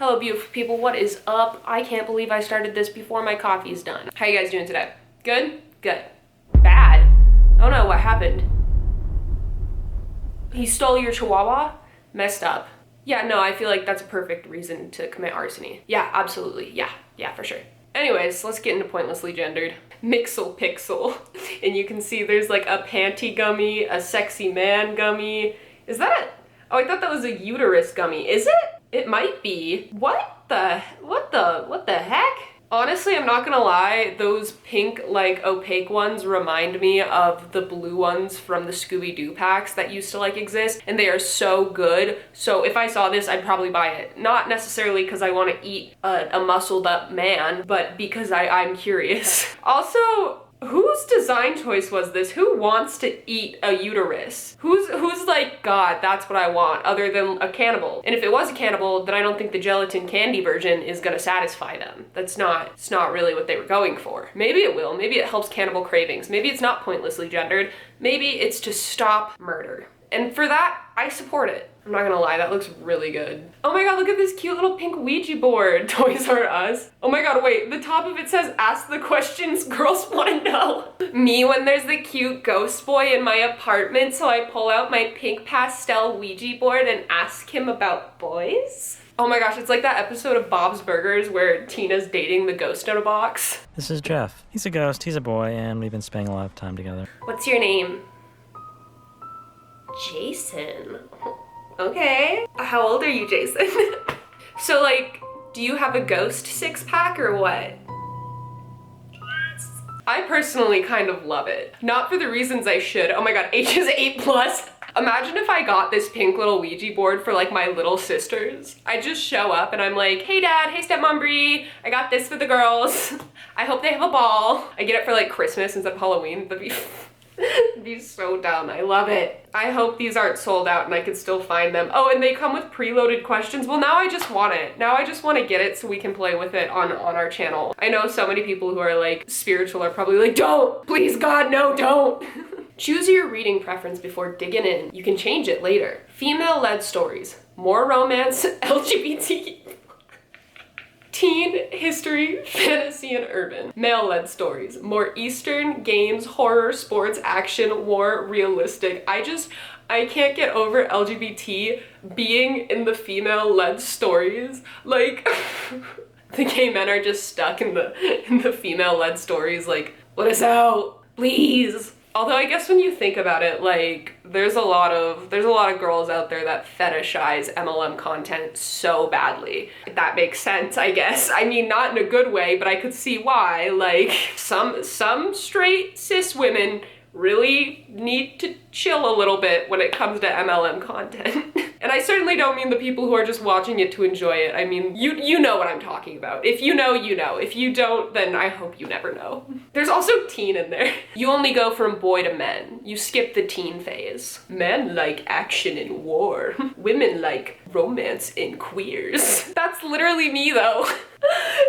Hello beautiful people, what is up? I can't believe I started this before my coffee's done. How you guys doing today? Good? Good. Bad? Oh no, what happened? He stole your chihuahua? Messed up. Yeah, no, I feel like that's a perfect reason to commit arsony. Yeah, absolutely. Yeah, for sure. Anyways, let's get into pointlessly gendered. Mixel Pixel. And you can see there's like a panty gummy, a sexy man gummy. Is that? Oh, I thought that was a uterus gummy. Is it? It might be. What the heck? Honestly, I'm not gonna lie, those pink, like, opaque ones remind me of the blue ones from the Scooby-Doo packs that used to, like, exist, and they are so good. So if I saw this, I'd probably buy it. Not necessarily because I want to eat a muscled up man, but because I'm curious. Also, whose design choice was this? Who wants to eat a uterus? Who's like, God, that's what I want, other than a cannibal? And if it was a cannibal, then I don't think the gelatin candy version is gonna satisfy them. It's not really what they were going for. Maybe it will, maybe it helps cannibal cravings. Maybe it's not pointlessly gendered. Maybe it's to stop murder. And for that, I support it. I'm not gonna lie, that looks really good. Oh my God, look at this cute little pink Ouija board, Toys R Us. Oh my God, wait, the top of it says, ask the questions girls wanna know. Me when there's the cute ghost boy in my apartment, so I pull out my pink pastel Ouija board and ask him about boys. Oh my gosh, it's like that episode of Bob's Burgers where Tina's dating the ghost in a box. This is Jeff. He's a ghost, he's a boy, and we've been spending a lot of time together. What's your name? Jason. Okay. How old are you, Jason? So, like, do you have a ghost six-pack or what? Yes. I personally kind of love it. Not for the reasons I should. Oh my God, H is 8+. Imagine if I got this pink little Ouija board for like my little sisters. I just show up and I'm like, hey dad, hey stepmom Brie, I got this for the girls. I hope they have a ball. I get it for like Christmas instead of Halloween. That'd be so dumb. I love it. I hope these aren't sold out and I can still find them. Oh, and they come with preloaded questions. Well, now I just want it. Now I just want to get it so we can play with it on our channel. I know so many people who are like spiritual are probably like, don't, please God, no, don't. Choose your reading preference before digging in. You can change it later. Female-led stories, more romance, LGBT, teen, history, fantasy, and urban. Male-led stories, more Eastern, games, horror, sports, action, war, realistic. I can't get over LGBT being in the female-led stories. Like, the gay men are just stuck in the female-led stories, like, let us out, please. Although I guess when you think about it, like, there's a lot of girls out there that fetishize MLM content so badly. If that makes sense, I guess. I mean, not in a good way, but I could see why. Like, some straight cis women really need to chill a little bit when it comes to MLM content. And I certainly don't mean the people who are just watching it to enjoy it. I mean, you know what I'm talking about. If you know, you know. If you don't, then I hope you never know. There's also teen in there. You only go from boy to men. You skip the teen phase. Men like action and war. Women like romance and queers. That's literally me though.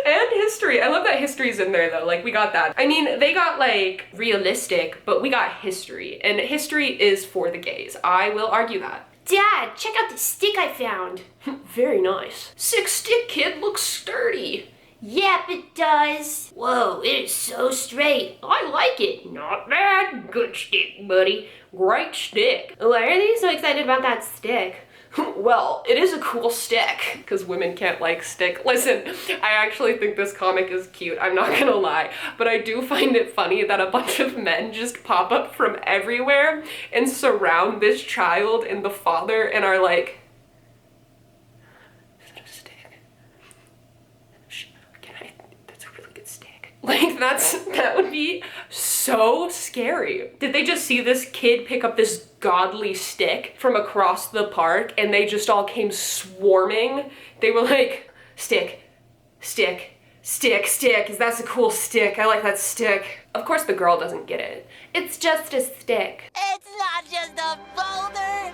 And history. I love that history's in there though, like we got that. I mean, they got like realistic, but we got history. And history is for the gays. I will argue that. Dad, check out the stick I found. Very nice. Sick stick, kid, looks sturdy. Yep, it does. Whoa, it is so straight. I like it. Not bad. Good stick, buddy. Great stick. Why are they so excited about that stick? Well, it is a cool stick, because women can't like stick. Listen, I actually think this comic is cute, I'm not gonna lie, but I do find it funny that a bunch of men just pop up from everywhere and surround this child and the father and are like, is it a stick? That's a really good stick. Like, that would be so scary. Did they just see this kid pick up this godly stick from across the park and they just all came swarming? They were like, stick, stick, stick, stick. That's a cool stick. I like that stick. Of course the girl doesn't get it. It's just a stick. It's not just a boulder.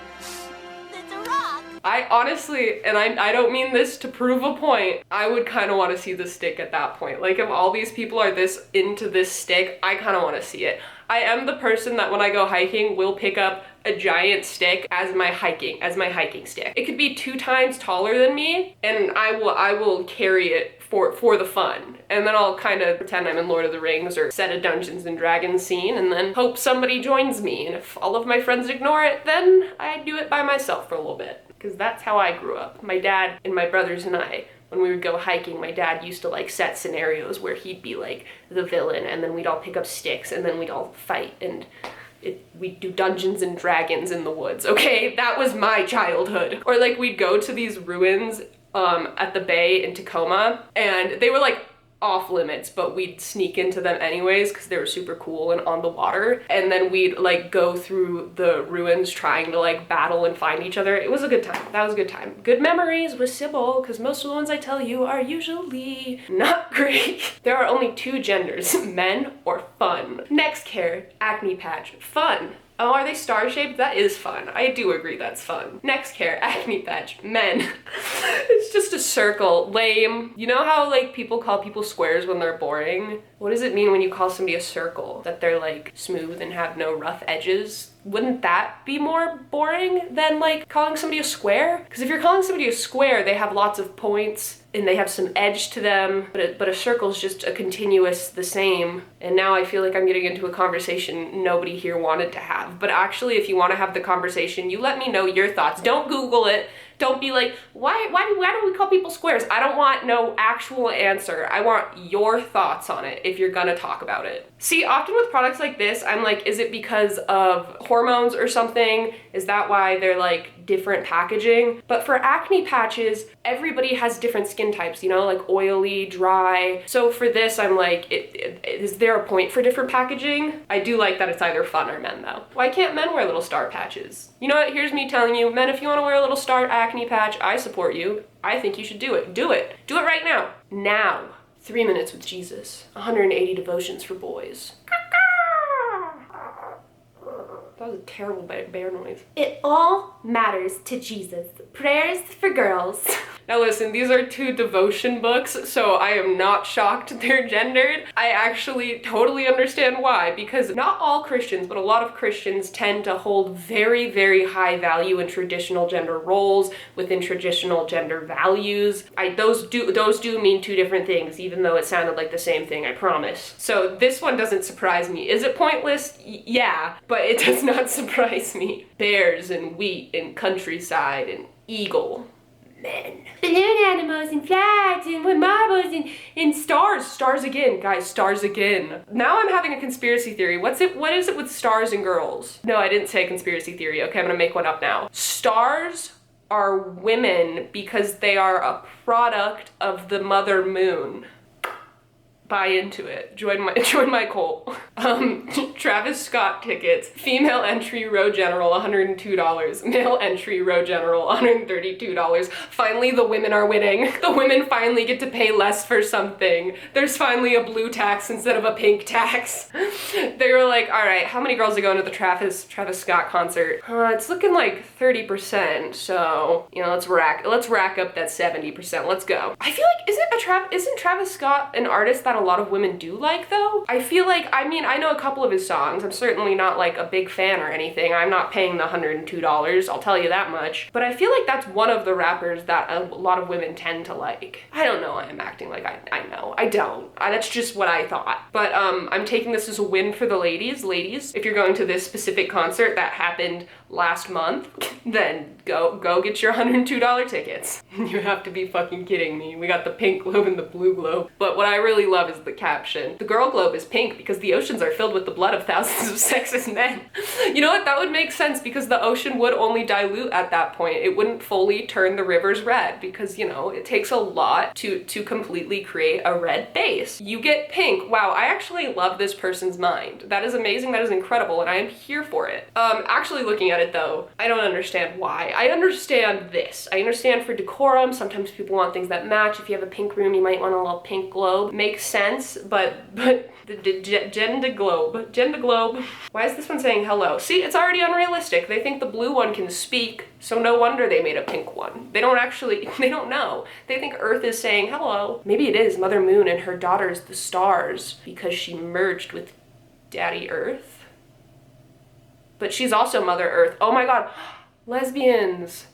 It's a rock. I honestly, and I don't mean this to prove a point, I would kind of want to see the stick at that point. Like, if all these people are this into this stick, I kind of want to see it. I am the person that when I go hiking will pick up a giant stick as my hiking stick. It could be 2 times taller than me, and I will carry it for the fun. And then I'll kind of pretend I'm in Lord of the Rings or set a Dungeons and Dragons scene and then hope somebody joins me. And if all of my friends ignore it, then I do it by myself for a little bit. Because that's how I grew up. My dad and my brothers and I, when we would go hiking, my dad used to like set scenarios where he'd be like the villain, and then we'd all pick up sticks and then we'd all fight, and we'd do Dungeons and Dragons in the woods, okay? That was my childhood. Or like we'd go to these ruins at the bay in Tacoma, and they were like off limits, but we'd sneak into them anyways because they were super cool and on the water. And then we'd like go through the ruins trying to like battle and find each other. It was a good time. That was a good time. Good memories with Sybil, because most of the ones I tell you are usually not great. There are only 2 genders, men or fun. Next care, acne patch, fun. Oh, are they star-shaped? That is fun. I do agree that's fun. Next care, acne patch, men. It's just a circle, lame. You know how like people call people squares when they're boring? What does it mean when you call somebody a circle? That they're like smooth and have no rough edges? Wouldn't that be more boring than like calling somebody a square? Because if you're calling somebody a square, they have lots of points and they have some edge to them, but a circle is just a continuous, the same. And now I feel like I'm getting into a conversation nobody here wanted to have. But actually, if you want to have the conversation, you let me know your thoughts. Don't Google it. Don't be like, why do we call people squares? I don't want no actual answer. I want your thoughts on it if you're gonna talk about it. See, often with products like this, I'm like, is it because of hormones or something? Is that why they're like different packaging? But for acne patches, everybody has different skin types, you know, like oily, dry. So for this, I'm like, is there a point for different packaging? I do like that it's either fun or men though. Why can't men wear little star patches? You know what, here's me telling you, men, if you wanna wear a little star acne patch, I support you. I think you should do it. Do it. Do it right now. Now. 3 minutes with Jesus. 180 devotions for boys. That was a terrible bear noise. It all matters to Jesus. Prayers for girls. Now listen, these are 2 devotion books, so I am not shocked they're gendered. I actually totally understand why, because not all Christians, but a lot of Christians tend to hold very, very high value in traditional gender roles, within traditional gender values. Those do mean 2 different things, even though it sounded like the same thing, I promise. So this one doesn't surprise me. Is it pointless? Yeah, but it does not surprise me. Bears and wheat and countryside and eagle. Men. Balloon animals and flags and with marbles and stars. Stars again, guys, stars again. Now I'm having a conspiracy theory. What is it with stars and girls? No, I didn't say conspiracy theory. Okay, I'm gonna make one up now. Stars are women because they are a product of the mother moon. Buy into it. Join my cult. Travis Scott tickets. Female entry row general, $102. Male entry row general, $132. Finally, the women are winning. The women finally get to pay less for something. There's finally a blue tax instead of a pink tax. They were like, all right, how many girls are going to the Travis Scott concert? It's looking like 30%. So, you know, let's rack up that 70%. Let's go. I feel like isn't Travis Scott an artist that a lot of women do like though? I feel like, I mean, I know a couple of his songs. I'm certainly not like a big fan or anything. I'm not paying the $102, I'll tell you that much. But I feel like that's one of the rappers that a lot of women tend to like. I don't know, I'm acting like I know. I don't. That's just what I thought. But I'm taking this as a win for the ladies. Ladies, if you're going to this specific concert that happened last month, then go get your $102 tickets. You have to be fucking kidding me. We got the pink globe and the blue globe. But what I really love is the caption. The girl globe is pink because the oceans are filled with the blood of thousands of sexist men. You know what? That would make sense because the ocean would only dilute at that point. It wouldn't fully turn the rivers red because, you know, it takes a lot to completely create a red base. You get pink. Wow, I actually love this person's mind. That is amazing. That is incredible. And I am here for it. Actually looking at it though, I don't understand why. I understand this. I understand for decorum. Sometimes people want things that match. If you have a pink room, you might want a little pink globe. Makes sense, but the gender globe. Why is this one saying hello? See, it's already unrealistic. They think the blue one can speak, so no wonder they made a pink one. They don't know. They think Earth is saying hello. Maybe it is Mother Moon and her daughters, the stars, because she merged with Daddy Earth. But she's also Mother Earth. Oh my god. Lesbians.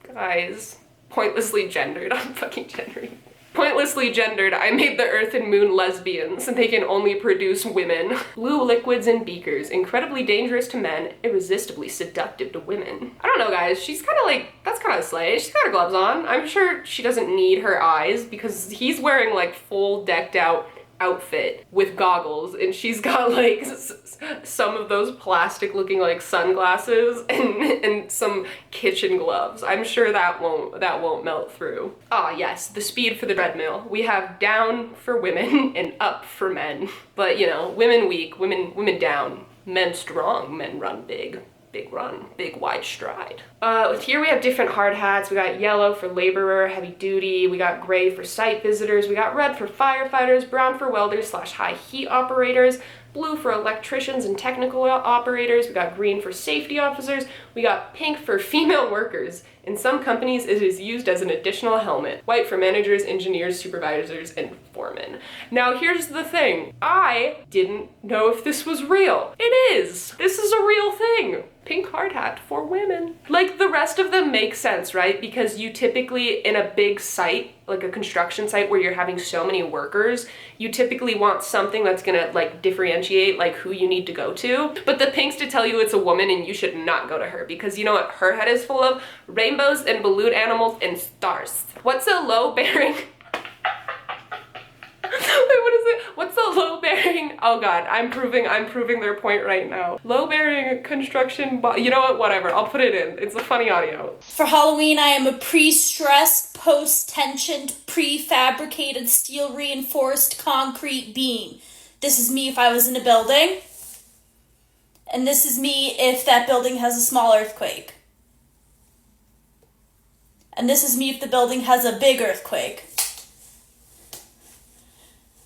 Guys. Pointlessly gendered. I'm fucking gendering. Pointlessly gendered, I made the Earth and Moon lesbians, and they can only produce women. Blue liquids in beakers, incredibly dangerous to men, irresistibly seductive to women. I don't know, guys, she's kind of like, that's kind of slay. She's got her gloves on. I'm sure she doesn't need her eyes because he's wearing like full decked out outfit with goggles, and she's got like some of those plastic looking like sunglasses and some kitchen gloves. I'm sure that won't melt through. Ah yes, the speed for the treadmill. We have down for women and up for men. But you know, women weak, women down, men strong, men run big. Big run, big wide stride. Here we have different hard hats. We got yellow for laborer, heavy duty. We got gray for site visitors. We got red for firefighters, brown for welders / high heat operators, blue for electricians and technical operators. We got green for safety officers. We got pink for female workers. In some companies, it is used as an additional helmet. White for managers, engineers, supervisors, and foremen. Now here's the thing. I didn't know if this was real. It is. This is a real thing. Pink hard hat for women. Like the rest of them make sense, right? Because you typically, in a big site, like a construction site where you're having so many workers, you typically want something that's gonna like differentiate like who you need to go to. But the pink's to tell you it's a woman and you should not go to her because you know what her head is full of? Rainbows and balloon animals and stars. What's a low bearing? Wait, what is it? What's the low bearing? Oh god, I'm proving their point right now. Low bearing construction, you know what? Whatever. I'll put it in. It's a funny audio. For Halloween, I am a pre-stressed, post-tensioned, prefabricated, steel reinforced concrete beam. This is me if I was in a building. And this is me if that building has a small earthquake. And this is me if the building has a big earthquake.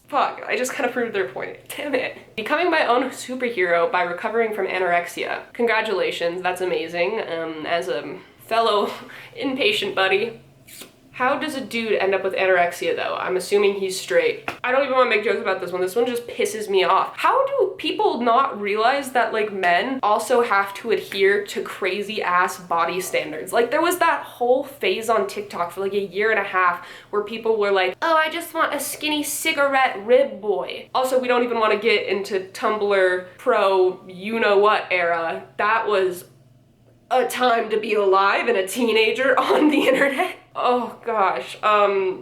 Fuck, I just kind of proved their point. Damn it. Becoming my own superhero by recovering from anorexia. Congratulations, that's amazing. As a fellow inpatient buddy. How does a dude end up with anorexia though? I'm assuming he's straight. I don't even want to make jokes about this one. This one just pisses me off. How do people not realize that like men also have to adhere to crazy ass body standards? Like there was that whole phase on TikTok for like a year and a half where people were like, oh, I just want a skinny cigarette rib boy. Also, we don't even want to get into Tumblr pro you know what era. That was a time to be alive and a teenager on the internet. Oh gosh,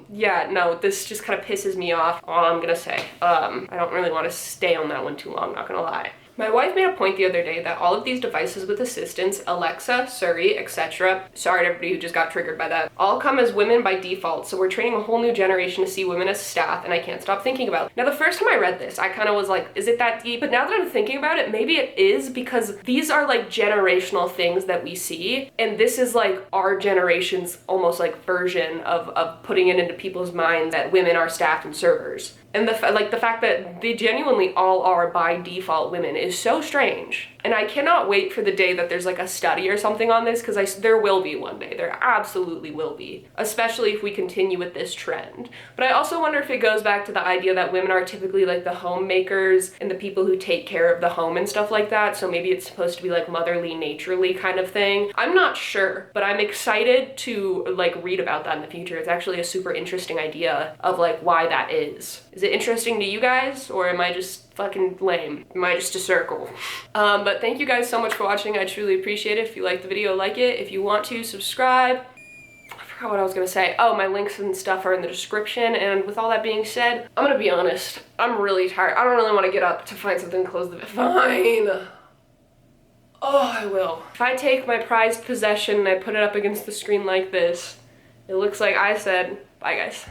yeah, no, this just kind of pisses me off, all I'm gonna say. I don't really want to stay on that one too long, not gonna lie. My wife made a point the other day that all of these devices with assistants, Alexa, Siri, etc., sorry to everybody who just got triggered by that, all come as women by default, so we're training a whole new generation to see women as staff, and I can't stop thinking about it. Now, the first time I read this, I kind of was like, is it that deep? But now that I'm thinking about it, maybe it is, because these are like generational things that we see, and this is like our generation's almost like version of putting it into people's minds that women are staff and servers. And the fact that they genuinely all are by default women is so strange. And I cannot wait for the day that there's like a study or something on this, because there will be one day. There absolutely will be, especially if we continue with this trend. But I also wonder if it goes back to the idea that women are typically like the homemakers and the people who take care of the home and stuff like that. So maybe it's supposed to be like motherly, naturally kind of thing. I'm not sure, but I'm excited to like read about that in the future. It's actually a super interesting idea of like why that is. Is it interesting to you guys, or am I just fucking lame? Am I just a circle? But thank you guys so much for watching. I truly appreciate it. If you like the video, like it. If you want to, subscribe. I forgot what I was gonna say. Oh, my links and stuff are in the description. And with all that being said, I'm gonna be honest. I'm really tired. I don't really want to get up to find something to close the video. Fine. Oh, I will. If I take my prized possession and I put it up against the screen like this, it looks like I said, bye guys.